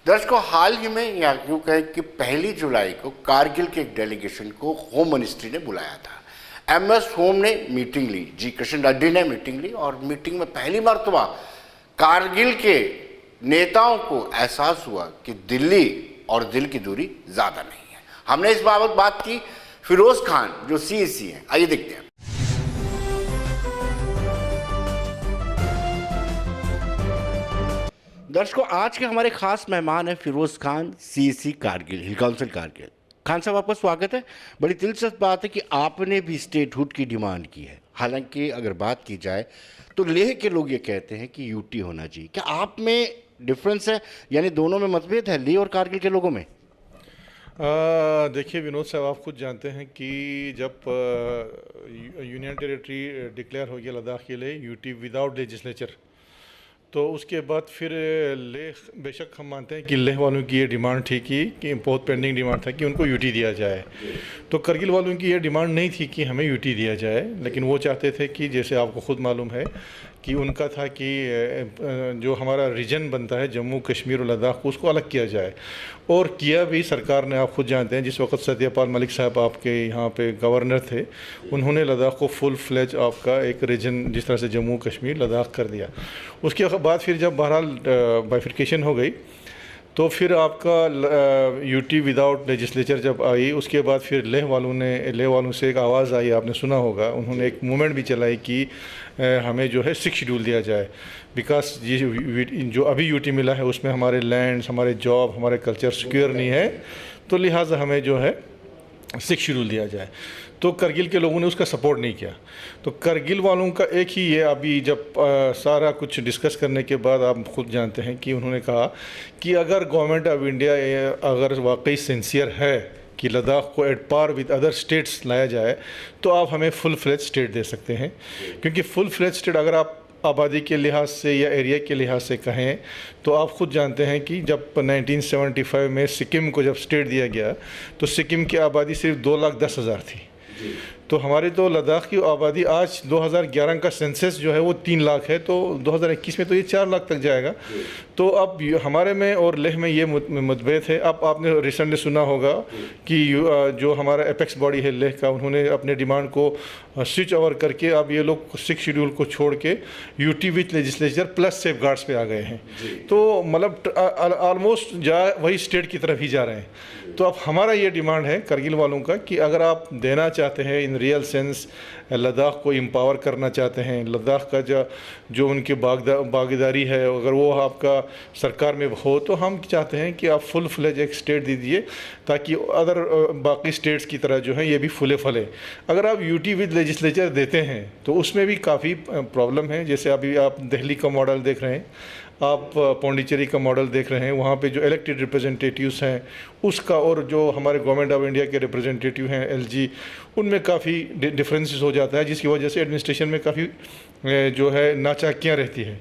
दर्शकों, हाल ही में या यूँ कहें कि 1 जुलाई को कारगिल के एक डेलीगेशन को होम मिनिस्ट्री ने बुलाया था। MS होम ने मीटिंग ली, जी कृष्ण रेड्डी ने मीटिंग ली और मीटिंग में पहली मर्तबा कारगिल के नेताओं को एहसास हुआ कि दिल्ली और दिल की दूरी ज़्यादा नहीं है। हमने इस बाबत बात की फिरोज खान जो CAC हैं, आइए देखते हैं। दर्शकों, आज के हमारे खास मेहमान हैं Firoz Khan, CAC Kargil, hill council Kargil. Khan साहब, आपका स्वागत है। बड़ी दिलचस्प बात है कि आपने भी स्टेटहुड की डिमांड की है। हालांकि अगर बात की जाए तो लेह के लोग ये कहते हैं कि UT होना चाहिए। क्या आप में डिफरेंस है, यानी दोनों में मतभेद है, लेह और कारगिल के लोगों में? देखिए विनोद साहब, आप खुद जानते हैं कि जब यूनियन टेरिटरी डिक्लेयर हो गया लद्दाख के लिए UT विदाउट लेजिस्लेचर, तो उसके बाद फिर लेह, बेशक हम मानते हैं कि लेह वालों की ये डिमांड थी कि बहुत पेंडिंग डिमांड था कि उनको UT दिया जाए। तो करगिल वालों की ये डिमांड नहीं थी कि हमें UT दिया जाए, लेकिन वो चाहते थे कि जैसे आपको खुद मालूम है कि उनका था कि जो हमारा रीजन बनता है जम्मू कश्मीर और लद्दाख को, उसको अलग किया जाए। और किया भी सरकार ने, आप खुद जानते हैं, जिस वक्त सत्यपाल मलिक साहब आपके यहाँ पे गवर्नर थे, उन्होंने लद्दाख को फुल फ्लेज आपका एक रीजन जिस तरह से जम्मू कश्मीर लद्दाख कर दिया। उसके बाद फिर जब बहरहाल बाइफिकेशन हो गई तो फिर आपका UT विदाउट लेजिस्लेचर जब आई, उसके बाद फिर लेह वालों से एक आवाज़ आई, आपने सुना होगा, उन्होंने एक मूवमेंट भी चलाई कि हमें जो है 6 शेड्यूल दिया जाए। बिकॉज ये जो अभी UT मिला है उसमें हमारे लैंड्स, हमारे जॉब, हमारे कल्चर सिक्योर नहीं है, तो लिहाजा हमें जो है 6 शेड्यूल दिया जाए। तो करगिल के लोगों ने उसका सपोर्ट नहीं किया। तो करगिल वालों का एक ही ये, अभी जब सारा कुछ डिस्कस करने के बाद आप खुद जानते हैं कि उन्होंने कहा कि अगर गवर्नमेंट ऑफ इंडिया अगर वाकई सिंसियर है कि लद्दाख को at par with other states लाया जाए, तो आप हमें फुल फ्लेज स्टेट दे सकते हैं। क्योंकि फुल फ्लेज स्टेट अगर आप आबादी के लिहाज से या एरिया के लिहाज से कहें तो आप खुद जानते हैं कि जब 1975 में सिक्किम को जब स्टेट दिया गया तो सिक्किम की आबादी सिर्फ 2,10,000 थी। तो हमारे तो लद्दाख की आबादी आज 2011 का सेंसस जो है वो 3 लाख है, तो 2021 में तो ये 4 लाख तक जाएगा। तो अब हमारे में और लेह में ये मतभेद है। अब आपने रिसेंटली सुना होगा कि जो हमारा एपेक्स बॉडी है लेह का, उन्होंने अपने डिमांड को स्विच ओवर करके अब ये लोग 6 शेड्यूल को छोड़ के UT with legislature plus safe guards पे आ गए हैं। तो मतलब ऑलमोस्ट वही स्टेट की तरफ ही जा रहे हैं। तो अब हमारा ये डिमांड है करगिल वालों का कि अगर आप देना चाहते हैं इन रियल सेंस, लद्दाख को एम्पावर करना चाहते हैं, लद्दाख का जो उनकी भागीदारी है अगर वो आपका सरकार में हो, तो हम चाहते हैं कि आप फुल फ्लेज एक स्टेट दे दीजिए ताकि अदर बाकी स्टेट्स की तरह जो है ये भी फुले फले। अगर आप UT विद लेजिस्लेचर देते हैं तो उसमें भी काफ़ी प्रॉब्लम है। जैसे अभी आप दिल्ली का मॉडल देख रहे हैं, आप पौंडीचेरी का मॉडल देख रहे हैं, वहाँ पे जो इलेक्टेड रिप्रेजेंटेटिव्स हैं उसका और जो हमारे गवर्नमेंट ऑफ इंडिया के रिप्रेजेंटेटिव हैं LG, उनमें काफ़ी डिफरेंसेस हो जाता है, जिसकी वजह से एडमिनिस्ट्रेशन में काफ़ी जो है नाचाकियाँ रहती है।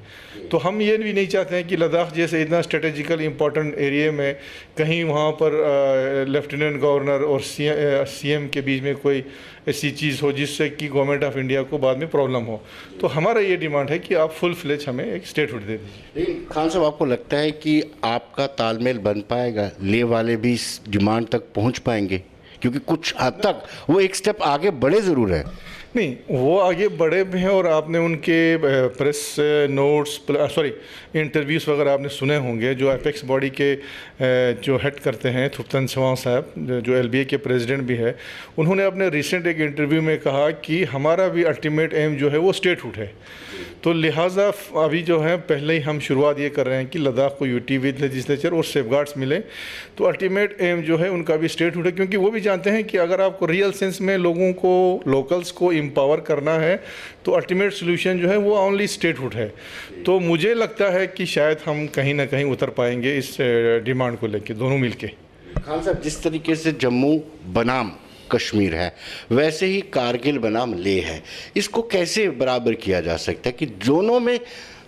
तो हम ये भी नहीं चाहते हैं कि लद्दाख जैसे इतना स्ट्रेटेजिकल इम्पोर्टेंट एरिया में कहीं वहाँ पर लेफ्टिनेंट गवर्नर और CM के बीच में कोई ऐसी चीज़ हो जिससे कि गवर्नमेंट ऑफ इंडिया को बाद में प्रॉब्लम हो। तो हमारा ये डिमांड है कि आप फुल फ्लेज हमें एक स्टेटहुड दे दीजिए। लेकिन खान साहब, आपको लगता है कि आपका तालमेल बन पाएगा, लेह वाले भी इस डिमांड तक पहुँच पाएंगे? क्योंकि कुछ हद तक वो एक स्टेप आगे बढ़े ज़रूर है। नहीं, वो आगे बढ़े भी हैं और आपने उनके प्रेस नोट्स इंटरव्यूज़ वगैरह आपने सुने होंगे। जो एपेक्स बॉडी के जो हेड करते हैं थुप्तन छवां साहब, जो LBA के प्रेसिडेंट भी है, उन्होंने अपने रिसेंट एक इंटरव्यू में कहा कि हमारा भी अल्टीमेट एम जो है वो स्टेटहुड है। तो लिहाजा अभी जो है पहले ही हम शुरुआत ये कर रहे हैं कि लद्दाख को UT विद लेजिस्लेचर और सेफगार्ड्स मिले, तो अल्टीमेट एम जो है उनका भी स्टेटहुड है। क्योंकि वो भी जानते हैं कि अगर आपको रियल सेंस में लोगों को, लोकल्स को एम्पावर करना है तो अल्टीमेट सोल्यूशन जो है वो ओनली स्टेटहुड है। तो मुझे लगता है कि शायद हम कहीं ना कहीं उतर पाएंगे इस डिमांड को लेके, दोनों मिलके। खान साहब, जिस तरीके से जम्मू बनाम कश्मीर है वैसे ही कारगिल बनाम लेह है, इसको कैसे बराबर किया जा सकता है कि दोनों में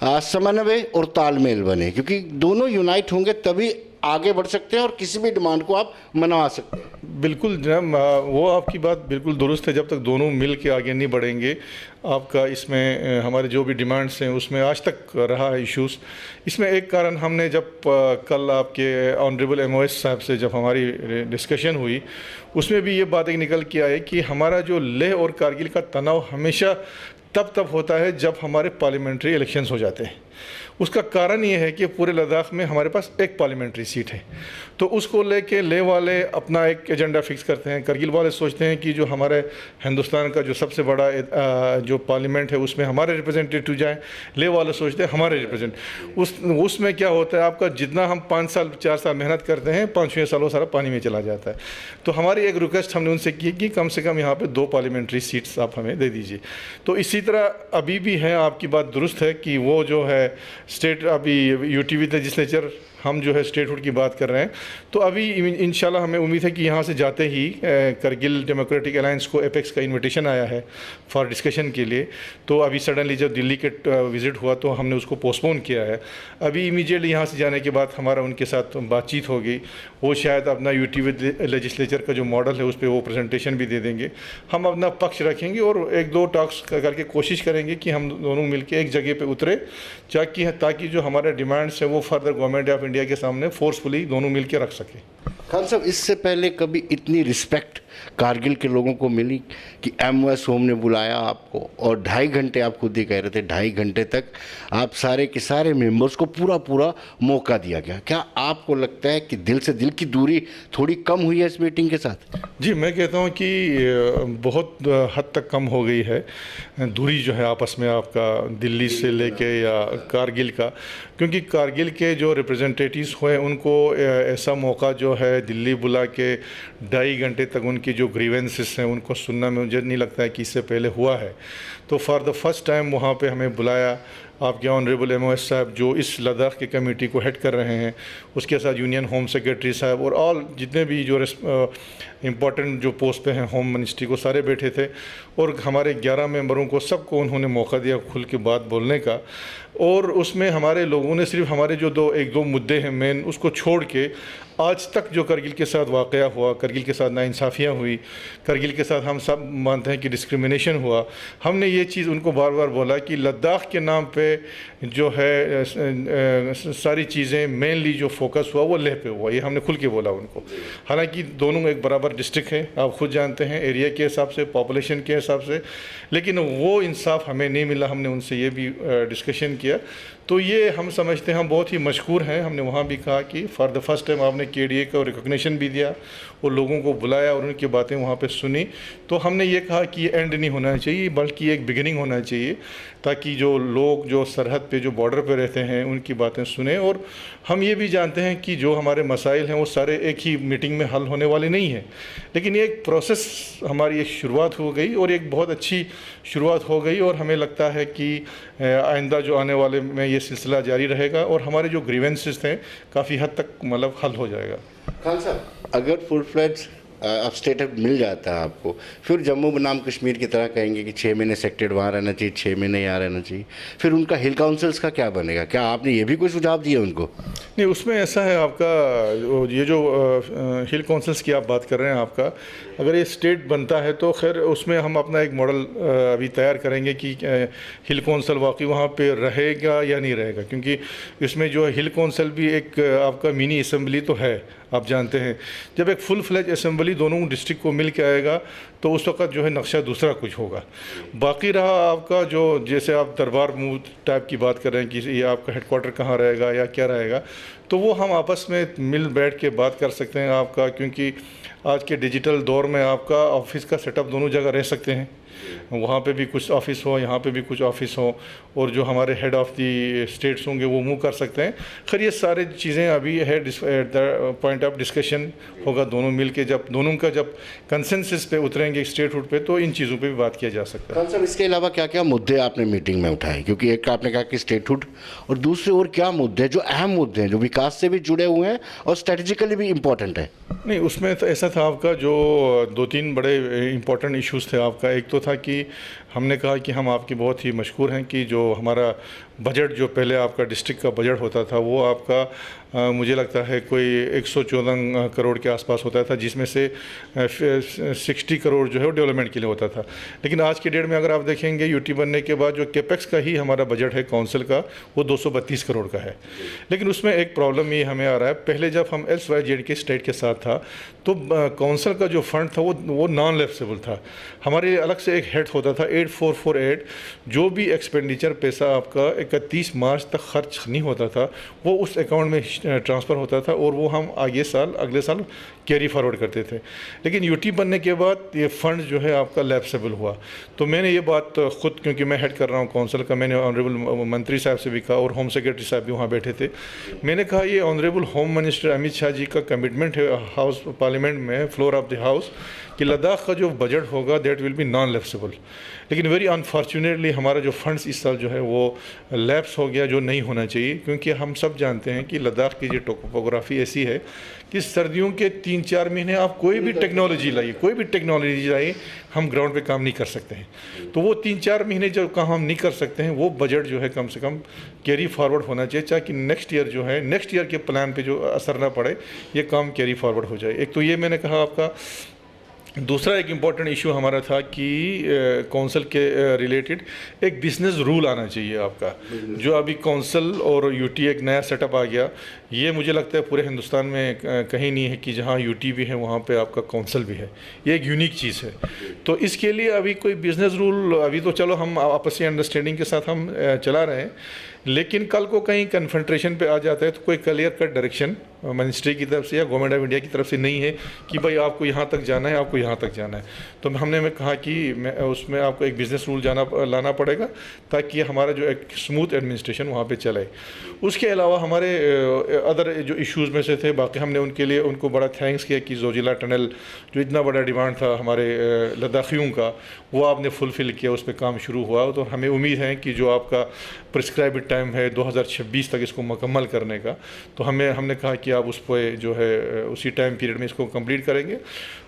समन्वय और तालमेल बने? क्योंकि दोनों यूनाइट होंगे तभी आगे बढ़ सकते हैं और किसी भी डिमांड को आप मनवा सकते हैं। बिल्कुल जनाब, वो आपकी बात बिल्कुल दुरुस्त है। जब तक दोनों मिल के आगे नहीं बढ़ेंगे, आपका इसमें हमारे जो भी डिमांड्स हैं उसमें आज तक रहा है इश्यूज़। इसमें एक कारण हमने जब कल आपके ऑनरेबल MOS साहब से जब हमारी डिस्कशन हुई, उसमें भी ये बात एक निकल के आई कि हमारा जो लेह और कारगिल का तनाव हमेशा तब होता है जब हमारे पार्लियामेंट्री इलेक्शंस हो जाते हैं। उसका कारण ये है कि पूरे लद्दाख में हमारे पास एक पार्लियामेंट्री सीट है, तो उसको लेके लेह वाले अपना एक एजेंडा फिक्स करते हैं। करगिल वाले सोचते हैं कि जो हमारे हिंदुस्तान का जो सबसे बड़ा जो पार्लियामेंट है उसमें हमारे रिप्रेजेंटेटिव जाएं। लेह वाले सोचते हैं हमारे उसमें क्या होता है, आपका जितना हम 5 साल 4 साल मेहनत करते हैं, 5-6 सालों सारा पानी में चला जाता है। तो हमारी एक रिक्वेस्ट हमने उनसे की कि कम से कम यहाँ पर 2 पार्लियामेंट्री सीट्स आप हमें दे दीजिए। तो इसी तरह अभी भी है, आपकी बात दुरुस्त है कि वो जो है स्टेट अभी UTV लेजिस्लेचर, हम जो है स्टेटहुड की बात कर रहे हैं, तो अभी इंशाल्लाह हमें उम्मीद है कि यहाँ से जाते ही करगिल डेमोक्रेटिक अलायंस को एपेक्स का इनविटेशन आया है फॉर डिस्कशन के लिए। तो अभी सडनली जब दिल्ली के विज़िट हुआ तो हमने उसको पोस्टपोन किया है। अभी इमीडिएटली यहाँ से जाने के बाद हमारा उनके साथ बातचीत होगी। वो शायद अपना UTV लेजिस्लेचर का जो मॉडल है उस पर वो प्रेजेंटेशन भी दे देंगे। हम अपना पक्ष रखेंगे और 1-2 टॉक्स करके कोशिश करेंगे कि हम दोनों मिलकर एक जगह पे उतरे, ताकि जो हमारे डिमांड्स हैं वो फर्दर गवर्नमेंट ऑफ इंडिया के सामने फोर्सफुली दोनों मिल के रख सके। खान साहब, इससे पहले कभी इतनी रिस्पेक्ट कारगिल के लोगों को मिली कि MOS होम ने बुलाया आपको और 2.5 घंटे, आप खुद ही कह रहे थे 2.5 घंटे तक आप सारे के सारे मेंबर्स को पूरा मौका दिया गया? क्या आपको लगता है कि दिल से दिल की दूरी थोड़ी कम हुई है इस मीटिंग के साथ? जी, मैं कहता हूँ कि बहुत हद तक कम हो गई है दूरी जो है आपस में, आपका दिल्ली से लेके या कारगिल का। क्योंकि कारगिल के जो रिप्रेजेंटेटिव्स हुए उनको ऐसा मौका जो है दिल्ली बुला के 2.5 घंटे तक उनकी जो ग्रीवेंसेस हैं उनको सुनना मुझे नहीं लगता है कि इससे पहले हुआ है। तो फॉर द फर्स्ट टाइम वहाँ पे हमें बुलाया। आपके ऑनरेबल MOS साहब जो इस लद्दाख की कमेटी को हेड कर रहे हैं, उसके साथ यूनियन होम सेक्रेटरी साहब और ऑल जितने भी जो इम्पोर्टेंट जो पोस्ट पे हैं होम मिनिस्ट्री को, सारे बैठे थे। और हमारे 11 मेंबरों को सबको उन्होंने मौका दिया खुल के बात बोलने का। और उसमें हमारे लोगों ने सिर्फ हमारे जो 1-2 मुद्दे हैं मेन, उसको छोड़ के आज तक जो करगिल के साथ वाक़या हुआ, करगिल के साथ नाइंसाफ़ियाँ हुई, करगिल के साथ हम सब मानते हैं कि डिस्क्रिमिनेशन हुआ, हमने ये चीज़ उनको बार बार बोला कि लद्दाख के नाम पे जो है सारी चीज़ें मेनली जो फोकस हुआ वो लेह पे हुआ। ये हमने खुल के बोला उनको। हालांकि दोनों एक बराबर डिस्ट्रिक्ट है, आप खुद जानते हैं, एरिया के हिसाब से, पॉपुलेशन के हिसाब से, लेकिन वो इंसाफ हमें नहीं मिला। हमने उनसे ये भी डिस्कशन किया। तो ये हम समझते हैं, हम बहुत ही मशकूर हैं। हमने वहाँ भी कहा कि फॉर द फर्स्ट टाइम आपने KDA का रिकॉग्निशन भी दिया और लोगों को बुलाया और उनकी बातें वहाँ पे सुनी। तो हमने ये कहा कि ये एंड नहीं होना चाहिए बल्कि एक बिगिनिंग होना चाहिए, ताकि जो लोग जो सरहद पे जो बॉर्डर पे रहते हैं उनकी बातें सुने। और हम ये भी जानते हैं कि जो हमारे मसाइल हैं वो सारे एक ही मीटिंग में हल होने वाले नहीं हैं, लेकिन ये एक प्रोसेस, हमारी एक शुरुआत हो गई और एक बहुत अच्छी शुरुआत हो गई। और हमें लगता है कि आइंदा जो आने वाले में ये सिलसिला जारी रहेगा और हमारे जो ग्रीवेंसेस थे काफ़ी हद तक मतलब हल हो जाएगा। खान साहब, अगर फुल फ्लेज अब स्टेटस मिल जाता है आपको, फिर जम्मू बनाम कश्मीर की तरह कहेंगे कि 6 महीने सेक्टेड वहाँ रहना चाहिए, 6 महीने यहाँ रहना चाहिए, फिर उनका हिल काउंसिल्स का क्या बनेगा? क्या आपने ये भी कोई सुझाव दिया उनको? नहीं, उसमें ऐसा है आपका ये जो हिल काउंसिल्स की आप बात कर रहे हैं, आपका अगर ये स्टेट बनता है तो खैर उसमें हम अपना एक मॉडल अभी तैयार करेंगे कि हिल काउंसिल वाकई वहाँ पे रहेगा या नहीं रहेगा। क्योंकि इसमें जो हिल काउंसिल भी एक आपका मिनी असेंबली तो है, आप जानते हैं। जब एक फुल फ्लेज असेंबली दोनों डिस्ट्रिक्ट को मिल के आएगा तो उस वक्त जो है नक्शा दूसरा कुछ होगा। बाकी रहा आपका जो, जैसे आप दरबार मूव टाइप की बात कर रहे हैं कि ये आपका हेडक्वार्टर कहाँ रहेगा या क्या रहेगा, तो वो हम आपस में मिल बैठ के बात कर सकते हैं आपका। क्योंकि आज के डिजिटल दौर में आपका ऑफिस का सेटअप दोनों जगह रह सकते हैं, वहाँ पे भी कुछ ऑफिस हो, यहाँ पे भी कुछ ऑफिस हो, और जो हमारे हेड ऑफ़ दी स्टेट्स होंगे वो मूव कर सकते हैं। खैर ये सारी चीज़ें अभी है at the point of discussion होगा। दोनों मिल के जब दोनों का जब कंसेंसस पे उतरेंगे स्टेटहुड पे तो इन चीज़ों पे भी बात किया जा सकता है। खान साहब, इसके अलावा क्या क्या मुद्दे आपने मीटिंग में उठाए? क्योंकि एक आपने कहा कि स्टेटहुड, और दूसरे और क्या मुद्दे जो अहम मुद्दे हैं, जो विकास से भी जुड़े हुए हैं और स्ट्रेटेजिकली भी इम्पोर्टेंट है? नहीं, उसमें तो ऐसा था आपका जो 2-3 बड़े इम्पोर्टेंट इश्यूज़ थे आपका। एक तो था कि हमने कहा कि हम आपके बहुत ही मशहूर हैं कि जो हमारा बजट जो पहले आपका डिस्ट्रिक्ट का बजट होता था वो आपका मुझे लगता है कोई 114 करोड़ के आसपास होता था, जिसमें से 60 करोड़ जो है वो डेवलपमेंट के लिए होता था। लेकिन आज की डेट में अगर आप देखेंगे यूटी बनने के बाद जो कैपेक्स का ही हमारा बजट है काउंसिल का वो 232 करोड़ का है। लेकिन उसमें एक प्रॉब्लम ये हमें आ रहा है, पहले जब हम LYZ के स्टेट के साथ था तो काउंसिल का जो फंड था वो नॉन लैप्सेबल था। हमारे अलग से एक हेड होता था 8448, जो भी एक्सपेंडिचर पैसा आपका 31 मार्च तक खर्च नहीं होता था वो उस अकाउंट में ट्रांसफ़र होता था और वो हम अगले साल कैरी फॉरवर्ड करते थे। लेकिन यूटी बनने के बाद ये फंड जो है आपका लैप्सेबल हुआ। तो मैंने ये बात ख़ुद, क्योंकि मैं हेड कर रहा हूँ काउंसिल का, मैंने ऑनरेबल मंत्री साहब से भी कहा और होम सेक्रेटरी साहब भी वहाँ बैठे थे। मैंने कहा ये honourable home minister Amit Shah ji का कमिटमेंट है हाउस पार्लियामेंट में, फ्लोर ऑफ द हाउस, कि लद्दाख का जो बजट होगा that will be non lapsable. लेकिन वेरी अनफॉर्चुनेटली हमारा जो फंड्स इस साल जो है वो लैप्स हो गया, जो नहीं होना चाहिए, क्योंकि हम सब जानते हैं कि लद्दाख की जो टोपोग्राफी ऐसी है कि सर्दियों के 3-4 महीने आप कोई भी टेक्नोलॉजी लाइए हम ग्राउंड पे काम नहीं कर सकते हैं। तो वो 3-4 महीने जो काम हम नहीं कर सकते हैं वो बजट जो है कम से कम कैरी फॉरवर्ड होना चाहिए, ताकि नेक्स्ट ईयर के प्लान पे जो असर ना पड़े, ये काम कैरी फॉरवर्ड हो जाए। एक तो ये मैंने कहा आपका। दूसरा एक इम्पॉर्टेंट इशू हमारा था कि काउंसिल के रिलेटेड एक बिज़नेस रूल आना चाहिए आपका, जो अभी काउंसिल और यूटी एक नया सेटअप आ गया। ये मुझे लगता है पूरे हिंदुस्तान में कहीं नहीं है कि जहाँ यूटी भी है वहाँ पे आपका काउंसिल भी है। ये एक यूनिक चीज़ है। तो इसके लिए अभी कोई बिज़नेस रूल, अभी तो चलो हम आपसी अंडरस्टैंडिंग के साथ हम चला रहे हैं, लेकिन कल को कहीं कन्फ्रंट्रेशन पे आ जाता है तो कोई क्लियर कट डायरेक्शन मिनिस्ट्री की तरफ से या गवर्नमेंट ऑफ इंडिया की तरफ से नहीं है कि भाई आपको यहाँ तक जाना है, आपको यहाँ तक जाना है। तो हमने कहा कि उसमें आपको एक बिज़नेस रूल लाना पड़ेगा, ताकि हमारा जो एक स्मूथ एडमिनिस्ट्रेशन वहाँ पे चले। उसके अलावा हमारे अदर जो इश्यूज़ में से थे, बाकी हमने उनको बड़ा थैंक्स किया कि जोजिला टनल जो इतना बड़ा डिमांड था हमारे लद्दाखियों का, वो आपने फुलफ़िल किया, उस पर काम शुरू हुआ। तो हमें उम्मीद है कि जो आपका प्रिस्क्राइब्ड टाइम है 2026 तक इसको मुकम्मल करने का, तो हमने कहा कि आप उस पर जो है उसी टाइम पीरियड में इसको कंप्लीट करेंगे।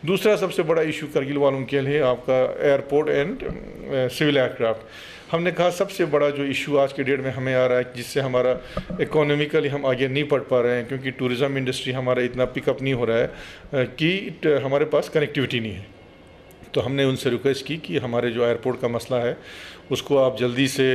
दूसरा सबसे बड़ा इशू करगिल वालों के लिए आपका एयरपोर्ट एंड सिविल एयरक्राफ्ट। हमने कहा सबसे बड़ा जो इशू आज के डेट में हमें आ रहा है, जिससे हमारा इकोनॉमिकली हम आगे नहीं बढ़ पा रहे हैं, क्योंकि टूरिज़म इंडस्ट्री हमारा इतना पिकअप नहीं हो रहा है कि हमारे पास कनेक्टिविटी नहीं है। तो हमने उनसे रिक्वेस्ट की कि हमारे जो एयरपोर्ट का मसला है उसको आप जल्दी से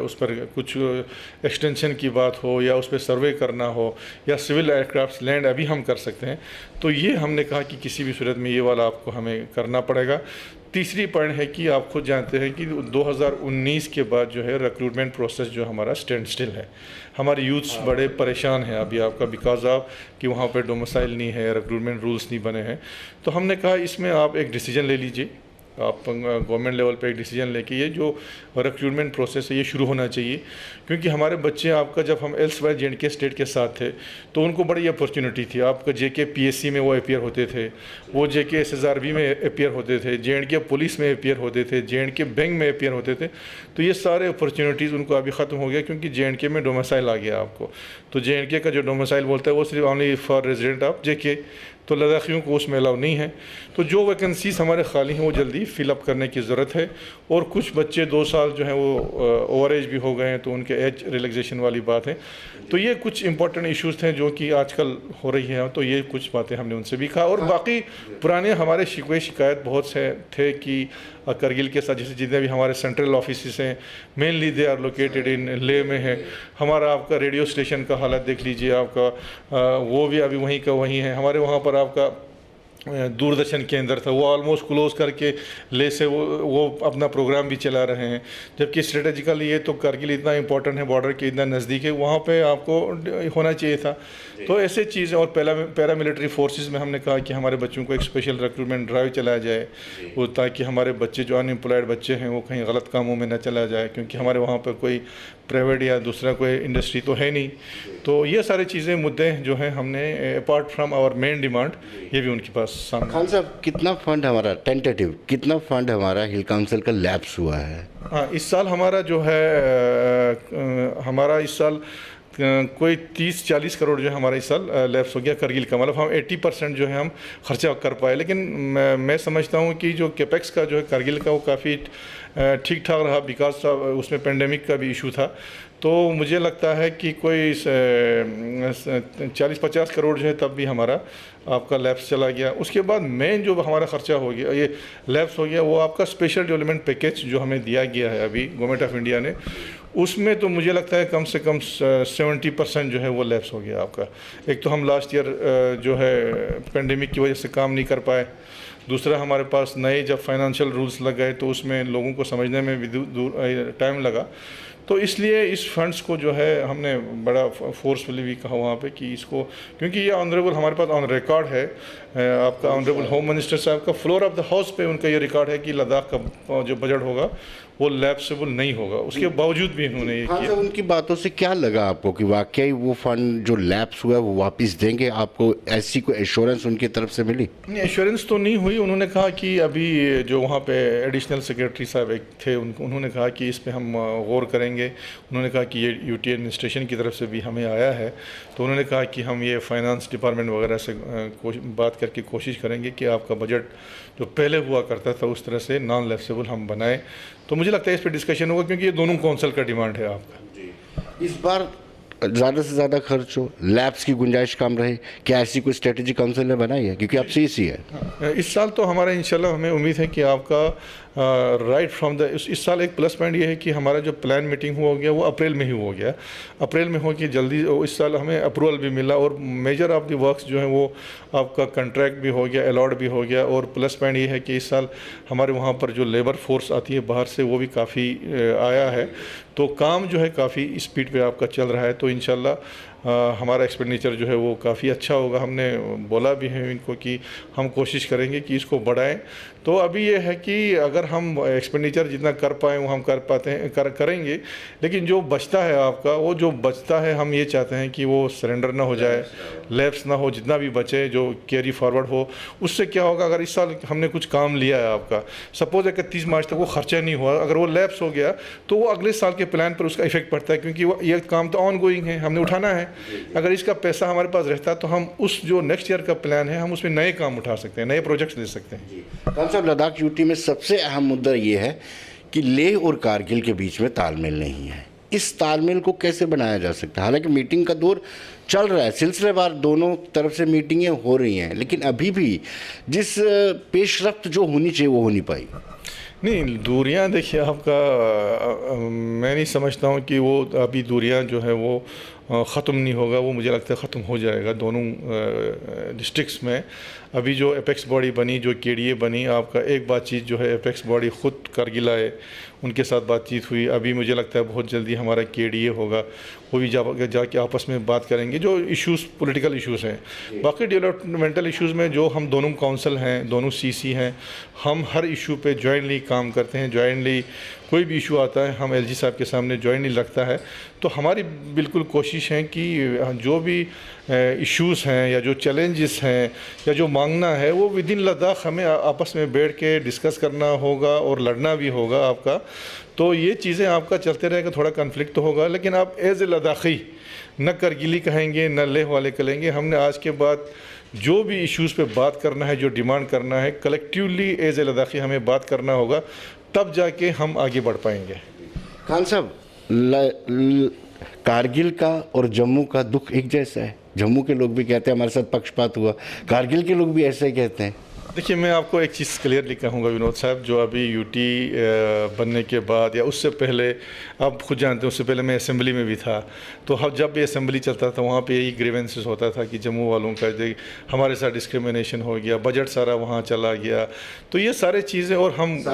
उस पर कुछ एक्सटेंशन की बात हो या उस पर सर्वे करना हो या सिविल एयरक्राफ्ट लैंड अभी हम कर सकते हैं। तो ये हमने कहा कि किसी भी सूरत में ये वाला आपको हमें करना पड़ेगा। तीसरी पॉइंट है कि आप खुद जानते हैं कि 2019 के बाद जो है रिक्रूटमेंट प्रोसेस जो हमारा स्टैंड स्टिल है। हमारे यूथ्स बड़े परेशान हैं अभी आपका, बिकॉज ऑफ कि वहाँ पे डोमिसाइल नहीं है, रिक्रूटमेंट रूल्स नहीं बने हैं। तो हमने कहा इसमें आप एक डिसीजन ले लीजिए, आप गवर्नमेंट लेवल पे एक डिसीजन लेके ये जो रिक्रूटमेंट प्रोसेस है ये शुरू होना चाहिए, क्योंकि हमारे बच्चे आपका जब हम LYZ स्टेट के साथ थे तो उनको बड़ी अपॉर्चुनिटी थी। आपका JK PSC में वो अपीयर होते थे, वो JK SSRB में अपीयर होते थे, J&K पुलिस में अपीयर होते थे, J&K बैंक में अपीयर होते थे। तो ये सारे अपॉर्चुनिटीज़ उनको अभी ख़त्म हो गया, क्योंकि J&K में डोमिसाइल आ गया आपको। तो J&K का जो डोमिसाइल बोलता है वो सिर्फ only for resident of JK, तो लद्दाखियों को उसमें अलाउ नहीं है। तो जो वैकेंसीज हमारे खाली हैं वो जल्दी फिलअप करने की ज़रूरत है। और कुछ बच्चे 2 साल जो हैं वो ओवर एज भी हो गए हैं, तो उनके एज रिलैक्सेशन वाली बात है। तो ये कुछ इंपॉर्टेंट इश्यूज़ थे जो कि आजकल हो रही हैं। तो ये कुछ बातें हमने उनसे भी कहा, और बाकी पुराने हमारे शिकायत बहुत से थे कि करगिल के साथ जैसे जितने भी हमारे सेंट्रल ऑफिस हैं mainly they are located in Leh में है। हमारा आपका रेडियो स्टेशन का हालत देख लीजिए, आपका वो भी अभी वहीं का वहीं है। हमारे वहाँ पर आपका दूरदर्शन केंद्र था, वो ऑलमोस्ट क्लोज करके ले से वो अपना प्रोग्राम भी चला रहे हैं, जबकि स्ट्रेटेजिकली ये तो करगिल इतना इंपॉर्टेंट है, बॉर्डर के इतना नज़दीक है, वहाँ पे आपको होना चाहिए था। तो ऐसे चीज़ें, और पैरामिलिट्री फोर्सेस में हमने कहा कि हमारे बच्चों को एक स्पेशल रिक्रूटमेंट ड्राइव चलाया जाए, वो ताकि हमारे बच्चे जो अनएम्प्लॉयड बच्चे हैं वो कहीं गलत कामों में न चला जाए, क्योंकि हमारे वहाँ पर कोई प्राइवेट या दूसरा कोई इंडस्ट्री तो है नहीं। तो ये सारी चीज़ें मुद्दे जो हैं हमने apart from our main demand ये भी उनके पास सामने। खान साहब, कितना फंड हमारा टेंटेटिव कितना फंड हमारा हिल काउंसिल का लैप्स हुआ है? हाँ, इस साल हमारा जो है हमारा इस साल कोई 30-40 करोड़ जो है हमारा इस साल लैप्स हो गया करगिल का, मतलब हम 80% जो है हम खर्चा कर पाए। लेकिन मैं समझता हूँ कि जो कैपेक्स का जो है करगिल का वो काफ़ी ठीक ठाक रहा, बिकॉज उसमें पेंडेमिक का भी इशू था। तो मुझे लगता है कि कोई 40-50 करोड़ जो है तब भी हमारा आपका लैब्स चला गया। उसके बाद मेन जो हमारा ख़र्चा हो गया ये लैब्स हो गया, वो आपका स्पेशल डेवलपमेंट पैकेज जो हमें दिया गया है अभी गवर्नमेंट ऑफ इंडिया ने, उसमें तो मुझे लगता है कम से कम 70% जो है वो लैब्स हो गया आपका। एक तो हम लास्ट ईयर जो है पेंडेमिक की वजह से काम नहीं कर पाए, दूसरा हमारे पास नए जब फाइनेंशियल रूल्स लग गए तो उसमें लोगों को समझने में भी टाइम लगा। तो इसलिए इस फंड्स को जो है हमने बड़ा फोर्सफुली भी कहा वहाँ पे कि इसको, क्योंकि ये ऑनरेबल हमारे पास ऑन रिकॉर्ड है, आपका ऑनरेबल होम मिनिस्टर साहब का फ्लोर ऑफ द हाउस पे उनका ये रिकॉर्ड है कि लद्दाख का जो बजट होगा वो लैप्सेबल नहीं होगा। उसके बावजूद भी इन्होंने ये किया। उनकी बातों से क्या लगा आपको कि वाकई वो फंड जो लैप्स हुआ है वो वापस देंगे? आपको ऐसी कोई एश्योरेंस उनकी तरफ से मिली? नहीं, एश्योरेंस तो नहीं हुई। उन्होंने कहा कि अभी जो वहाँ पे एडिशनल सेक्रेटरी साहब एक थे उन्होंने कहा कि इस पे हम गौर करेंगे। उन्होंने कहा कि ये यूटी एडमिनिस्ट्रेशन की तरफ से भी हमें आया है, तो उन्होंने कहा कि हम ये फाइनेंस डिपार्टमेंट वगैरह से बात करके कोशिश करेंगे कि आपका बजट जो पहले हुआ करता था उस तरह से नॉन लैप्सेबल हम बनाएं। तो मुझे लगता है इस पर डिस्कशन होगा, क्योंकि ये दोनों काउंसिल का डिमांड है आपका। इस बार ज़्यादा से ज़्यादा खर्च हो, लैब्स की गुंजाइश कम रहे, क्या ऐसी कोई स्ट्रेटेजी काउंसिल ने बनाई है? क्योंकि अब सीसी है इस साल, तो हमारा इंशाल्लाह हमें उम्मीद है कि आपका राइट फ्रॉम द इस साल एक प्लस पॉइंट ये है कि हमारा जो प्लान मीटिंग हुआ हो गया वो अप्रैल में ही हो गया। अप्रैल में हो कि जल्दी इस साल हमें अप्रूवल भी मिला और मेजर ऑफ द वर्क्स जो है वो आपका कंट्रैक्ट भी हो गया, अलॉट भी हो गया। और प्लस पॉइंट ये है कि इस साल हमारे वहाँ पर जो लेबर फोर्स आती है बाहर से वो भी काफ़ी आया है, तो काम जो है काफ़ी स्पीड पे आपका चल रहा है। तो इंशाल्लाह हमारा एक्सपेंडिचर जो है वो काफ़ी अच्छा होगा। हमने बोला भी है इनको कि हम कोशिश करेंगे कि इसको बढ़ाएं। तो अभी ये है कि अगर हम एक्सपेंडिचर जितना कर पाएँ वो हम कर पाते हैं करेंगे, लेकिन जो बचता है आपका, वो जो बचता है हम ये चाहते हैं कि वो सरेंडर ना हो जाए, लैप्स ना हो, जितना भी बचे जो कैरी फॉरवर्ड हो। उससे क्या होगा, अगर इस साल हमने कुछ काम लिया है आपका, सपोज 31 मार्च तक वो खर्चा नहीं हुआ, अगर वो लैप्स हो गया तो वो अगले साल के प्लान पर उसका इफेक्ट पड़ता है, क्योंकि वो ये काम तो ऑन गोइंग है, हमने उठाना है। अगर इसका पैसा हमारे पास रहता तो हम उस जो नेक्स्ट ईयर का प्लान है हम उसमें नए काम उठा सकते हैं, नए प्रोजेक्ट्स ले सकते हैं। खान साहब, लद्दाख यूटी में सबसे अहम मुद्दा ये है कि लेह और कारगिल के बीच में तालमेल नहीं है। इस तालमेल को कैसे बनाया जा सकता है? हालांकि मीटिंग का दौर चल रहा है, सिलसिलेवार दोनों तरफ से मीटिंगें हो रही हैं, लेकिन अभी भी जिस पेशरफ्त जो होनी चाहिए वो हो नहीं पाई। नहीं, दूरियां देखिए आपका, मैं नहीं समझता हूँ कि वो अभी दूरियां जो है वो ख़त्म नहीं होगा। वो मुझे लगता है ख़त्म हो जाएगा दोनों डिस्ट्रिक्ट्स में। अभी जो एपेक्स बॉडी बनी, जो केडीए बनी, आपका एक बातचीत जो है एपेक्स बॉडी ख़ुद कारगिल आए, उनके साथ बातचीत हुई। अभी मुझे लगता है बहुत जल्दी हमारा केडीए होगा, वो भी जाके आपस में बात करेंगे जो इश्यूज़ पॉलिटिकल इश्यूज़ हैं। बाकी डेवलपमेंटल इश्यूज़ में जो हम दोनों काउंसिल हैं, दोनों सीसी हैं, हम हर इशू पे जॉइंटली काम करते हैं। जॉइंटली कोई भी इशू आता है हम एलजी साहब के सामने जॉइंटली लगता है। तो हमारी बिल्कुल कोशिश है कि जो भी इश्यूज़ हैं या जो चैलेंजेस हैं या जो मांगना है वो विद इन लद्दाख हमें आपस में बैठ के डिस्कस करना होगा और लड़ना भी होगा आपका। तो ये चीज़ें आपका चलते रहेगा, थोड़ा कन्फ्लिक्ट तो होगा, लेकिन आप एज ए लद्दाखी न करगिली कहेंगे न लेह वाले कहेंगे। हमने आज के बाद जो भी इश्यूज़ पे बात करना है, जो डिमांड करना है, कलेक्टिवली एज ए लद्दाखी हमें बात करना होगा, तब जाके हम आगे बढ़ पाएंगे। खान साहब, कारगिल का और जम्मू का दुख एक जैसा है। जम्मू के लोग भी कहते हैं हमारे साथ पक्षपात हुआ, कारगिल के लोग भी ऐसा ही कहते हैं। देखिए, मैं आपको एक चीज़ क्लियरली कहूँगा विनोद साहब, जो अभी यूटी बनने के बाद या उससे पहले, आप खुद जानते हैं उससे पहले मैं असेंबली में भी था, तो हम जब भी असेंबली चलता था वहाँ पे यही ग्रीवेंसेस होता था कि जम्मू वालों का हमारे साथ डिस्क्रिमिनेशन हो गया, बजट सारा वहाँ चला गया। तो ये सारे चीज़ें, और हम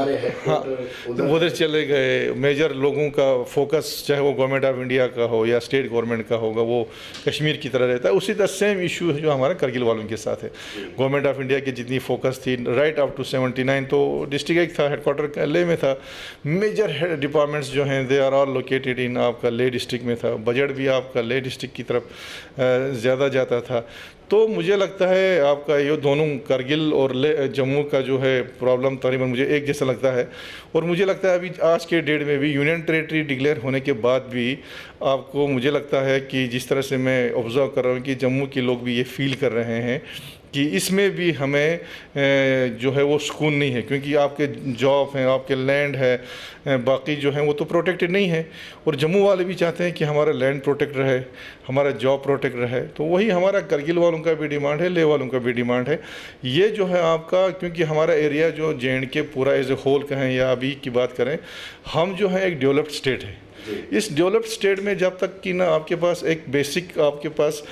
हाँ उधर चले गए। मेजर लोगों का फोकस चाहे वो गवर्नमेंट ऑफ इंडिया का हो या स्टेट गवर्नमेंट का होगा, वो कश्मीर की तरह रहता है। उसी तरह सेम इशू है जो हमारा करगिल वालों के साथ है। गवर्नमेंट ऑफ इंडिया की जितनी फोकस थी राइट अप टू 79, तो डिस्ट्रिक्ट एक था, हेडक्वार्टर लेह में था। मेजर डिपार्टमेंट्स जो हैं they are all located in आपका लेह डिस्ट्रिक्ट में था। बजट भी आपका लेह डिस्ट्रिक्ट की तरफ ज़्यादा जाता था। तो मुझे लगता है आपका ये दोनों कारगिल और जम्मू का जो है प्रॉब्लम तकरीबन मुझे एक जैसा लगता है। और मुझे लगता है अभी आज के डेट में भी यूनियन टेरेटरी डिक्लेयर होने के बाद भी आपको मुझे लगता है कि जिस तरह से मैं ऑब्ज़र्व कर रहा हूँ कि जम्मू के लोग भी ये फील कर रहे हैं कि इसमें भी हमें जो है वो सुकून नहीं है, क्योंकि आपके जॉब हैं, आपके लैंड है, बाकी जो है वो तो प्रोटेक्टेड नहीं है। और जम्मू वाले भी चाहते हैं कि हमारा लैंड प्रोटेक्ट रहे, हमारा जॉब प्रोटेक्ट रहे। तो वही हमारा करगिल वालों का भी डिमांड है, ले वालों का भी डिमांड है। ये जो है आपका, क्योंकि हमारा एरिया जो JNK पूरा एज ए होल कहें या अभी की बात करें, हम जो है एक डेवलप्ड स्टेट है। इस डेवलप्ड स्टेट में जब तक कि ना आपके पास एक बेसिक आपके पास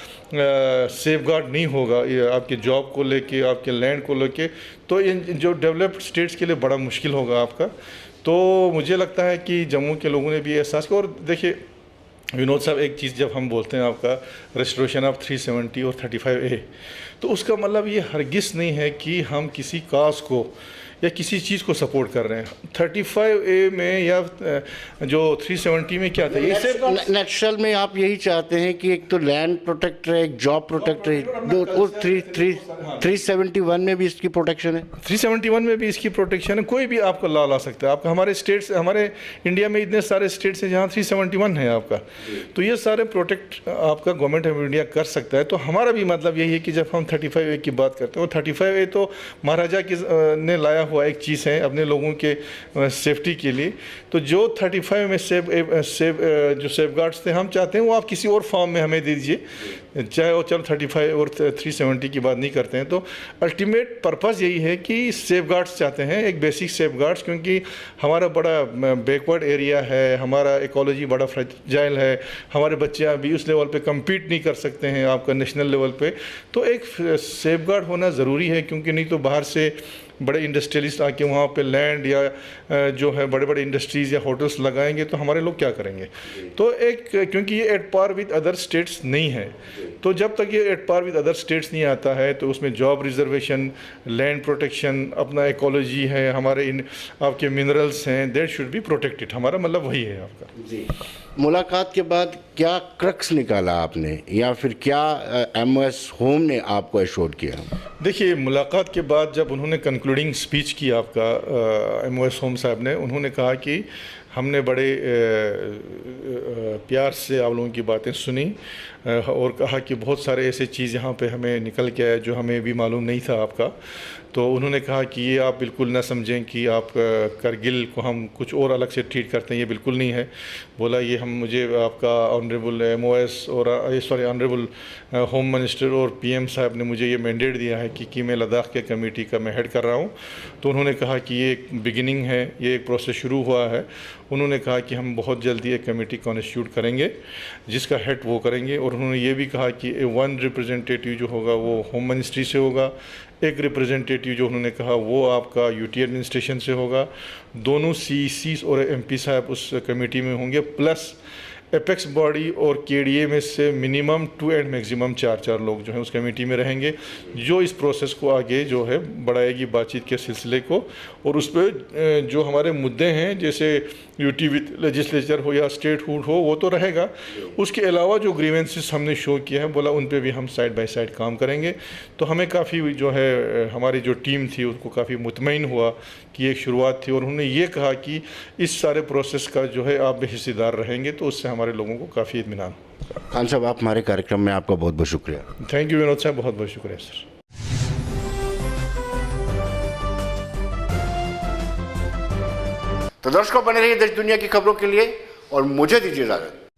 सेफगार्ड नहीं होगा आपके जॉब को लेके, आपके लैंड को लेके, तो इन जो डेवलप्ड स्टेट्स के लिए बड़ा मुश्किल होगा आपका। तो मुझे लगता है कि जम्मू के लोगों ने भी एहसास किया। और देखिए विनोद साहब, एक चीज़ जब हम बोलते हैं आपका रेस्टोरेशन ऑफ 370 और 35A, तो उसका मतलब ये हरगिज़ नहीं है कि हम किसी काज को या किसी चीज़ को सपोर्ट कर रहे हैं। 35A में या जो 370 में क्या था, इससे नेचुरल में आप यही चाहते हैं कि एक तो लैंड प्रोटेक्ट रहे, एक जॉब प्रोटेक्ट रहे, दो और 371 में भी इसकी प्रोटेक्शन है। 371 में भी इसकी प्रोटेक्शन है। कोई भी आपको ला ला सकता है। आपका हमारे स्टेट्स, हमारे इंडिया में इतने सारे स्टेट्स हैं जहाँ 371 है आपका, तो ये सारे प्रोटेक्ट आपका गवर्नमेंट ऑफ इंडिया कर सकता है। तो हमारा भी मतलब यही है कि जब हम 35A की बात करते हैं, और 35A तो महाराजा की ने लाया हुआ एक चीज़ है अपने लोगों के सेफ्टी के लिए। तो जो 35 में जो सेफगार्ड्स थे, हम चाहते हैं वो आप किसी और फॉर्म में हमें दे दीजिए, चाहे वो चलो 35 और 370 की बात नहीं करते हैं। तो अल्टीमेट पर्पज़ यही है कि सेफगार्ड्स चाहते हैं, एक बेसिक सेफगार्ड्स, क्योंकि हमारा बड़ा बैकवर्ड एरिया है, हमारा इकोलॉजी बड़ा फ्रेजाइल है, हमारे बच्चे अभी उस लेवल पे compete नहीं कर सकते हैं आपका नेशनल लेवल पे। तो एक सेफगार्ड होना ज़रूरी है, क्योंकि नहीं तो बाहर से बड़े इंडस्ट्रियलिस्ट आके वहाँ पे लैंड या जो है बड़े बड़े इंडस्ट्रीज़ या होटल्स लगाएंगे, तो हमारे लोग क्या करेंगे। तो एक, क्योंकि ये at par with other states नहीं है, तो जब तक ये at par with other states नहीं आता है, तो उसमें जॉब रिजर्वेशन, लैंड प्रोटेक्शन, अपना इकोलॉजी है, हमारे इन आपके मिनरल्स हैं, दैट शुड बी प्रोटेक्टेड। हमारा मतलब वही है आपका। जी, मुलाकात के बाद क्या क्रक्स निकाला आपने, या फिर क्या MOS होम ने आपको एश्योर किया? देखिए, मुलाकात के बाद जब उन्होंने कंक्लूडिंग स्पीच की आपका MOS होम साहब ने, उन्होंने कहा कि हमने बड़े प्यार से आप लोगों की बातें सुनी और कहा कि बहुत सारे ऐसे चीज़ यहाँ पे हमें निकल के आए जो हमें भी मालूम नहीं था आपका। तो उन्होंने कहा कि ये आप बिल्कुल ना समझें कि आप करगिल को हम कुछ और अलग से ट्रीट करते हैं, ये बिल्कुल नहीं है। बोला ये हम मुझे आपका ऑनरेबल MOS और ऑनरेबल होम मिनिस्टर और PM साहब ने मुझे ये मैंडेट दिया है कि मैं लद्दाख के कमेटी का मैं हेड कर रहा हूँ। तो उन्होंने कहा कि ये एक बिगिनिंग है, ये एक प्रोसेस शुरू हुआ है। उन्होंने कहा कि हम बहुत जल्दी एक कमेटी कॉन्स्टिट्यूट करेंगे जिसका हेड वो करेंगे। और उन्होंने ये भी कहा कि 1 रिप्रेजेंटेटिव जो होगा वो होम मिनिस्ट्री से होगा, एक रिप्रेजेंटेटिव जो उन्होंने कहा वो आपका UT एडमिनिस्ट्रेशन से होगा, दोनों CECs और MP साहब उस कमेटी में होंगे, प्लस एपेक्स बॉडी और KDA में से मिनिमम 2 एंड मैक्सिमम 4 लोग जो हैं उस कमेटी में रहेंगे, जो इस प्रोसेस को आगे जो है बढ़ाएगी, बातचीत के सिलसिले को। और उस पर जो हमारे मुद्दे हैं, जैसे UT विद लेजिस्लेचर हो या स्टेट हुड हो, वो तो रहेगा। उसके अलावा जो ग्रीवेंसेस हमने शो किया है, बोला उन पे भी हम साइड बाय साइड काम करेंगे। तो हमें काफ़ी जो है हमारी जो टीम थी उसको काफ़ी मुतमईन हुआ कि एक शुरुआत थी। और उन्होंने ये कहा कि इस सारे प्रोसेस का जो है आप भी हिस्सेदार रहेंगे, तो उससे हमारे लोगों को काफ़ी इत्मीनान। खान साहब, आप हमारे कार्यक्रम में आपका बहुत बहुत शुक्रिया। थैंक यू विनोद साहब, बहुत बहुत शुक्रिया सर। तो दर्शकों, बने रहिए देश दुनिया की खबरों के लिए और मुझे दीजिए इजाजत।